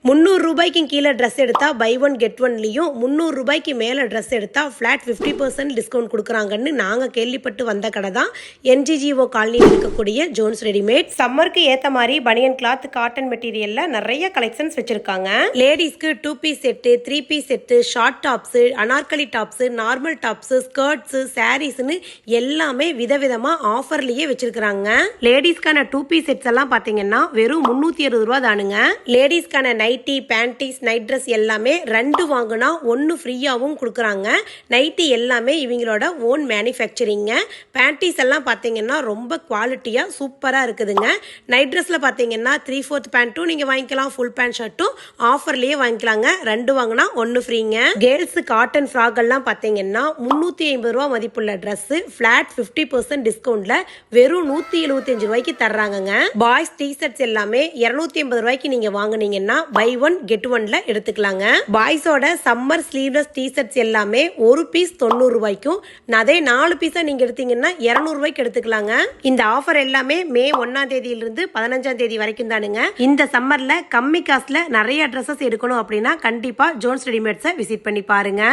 ரூ. 300க்கு கீழே ட்ரெஸ் எடுத்தா பை ஒன் கெட் ஒன்லையும் ரூ. 300க்கு மேலே ட்ரெஸ் எடுத்தா ஃப்ளாட் 50% டிஸ்கவுண்ட் கொடுக்குறாங்கன்னு நாங்கள் கேள்விப்பட்டு வந்த கடை தான் NGGO காலனியில் இருக்கக்கூடிய ஜோன்ஸ் ரெடிமேட். சம்மருக்கு ஏற்ற மாதிரி பனியன் கிளாத் காட்டன் மெட்டீரியலில் நிறைய கலெக்ஷன்ஸ் வச்சுருக்காங்க. லேடிஸ்க்கு 2 piece set, 3 piece set, short tops, Anarkali tops, normal tops, skirts, சாரீஸ்னு எல்லாமே விதவிதமாக ஆஃபர்லேயே வச்சுருக்குறாங்க. லேடிஸ்க்கான 2 பீஸ் செட்ஸ் எல்லாம் பார்த்தீங்கன்னா வெறும் 360 ரூபா தானுங்க. லேடிஸ்க்கான நைட்டி, பேண்டீஸ், நைட் ட்ரெஸ் எல்லாமே 2 வாங்கினா 1 ஃப்ரீயாகவும் கொடுக்குறாங்க. நைட்டி எல்லாமே இவங்களோட ஓன் மேனுஃபேக்சரிங்க. பேண்டீஸ் எல்லாம் பார்த்தீங்கன்னா ரொம்ப குவாலிட்டியாக சூப்பராக இருக்குதுங்க. நைட் ட்ரெஸ்ஸில் பார்த்தீங்கன்னா 3/4 பேண்ட்டும் நீங்கள் வாங்கிக்கலாம், ஃபுல் பேண்ட் ஷர்ட்டும் ஆஃபர்லேயே வாங்கிக்கலாங்க. 2 வாங்கினா 1 ஃப்ரீங்க. கேர்ள்ஸு காட்டன் ஃப்ராக் எல்லாம் பார்த்தீங்கன்னா 350 ரூபா மதிப்புள்ள ட்ரெஸ்ஸு ஃப்ளாட் 50% டிஸ்கவுண்ட்டில் வெறும் 175 ரூபாய்க்கு தர்றாங்கங்க. பாய்ஸ் டிஷர்ட்ஸ் எல்லாமே 250 ரூபாய்க்கு நீங்கள் வாங்கினீங்கன்னா பை ஒன் கெட் ஒன்ல எடுத்துக்கலாங்க. பாய்ஸோட சம்மர் ஸ்லீவ்லெஸ் டிஷர்ட்ஸ் எல்லாமே ஒரு பீஸ் 90 ரூபாய்க்கும், அதே 4 பீஸா நீங்க எடுத்தீங்கன்னா 200 ரூபாய்க்கு எடுத்துக்கலாங்க. இந்த ஆஃபர் எல்லாமே மே 1ஆம் தேதியிலிருந்து 15ஆம் தேதி வரைக்கும் தானுங்க. இந்த சம்மர்ல கம்மி காஸ்ட்ல நிறைய ட்ரெஸ்ஸஸ் எடுக்கணும் அப்படின்னா கண்டிப்பா ஜோன்ஸ் ரெடிமேட்ஸை விசிட் பண்ணி பாருங்க.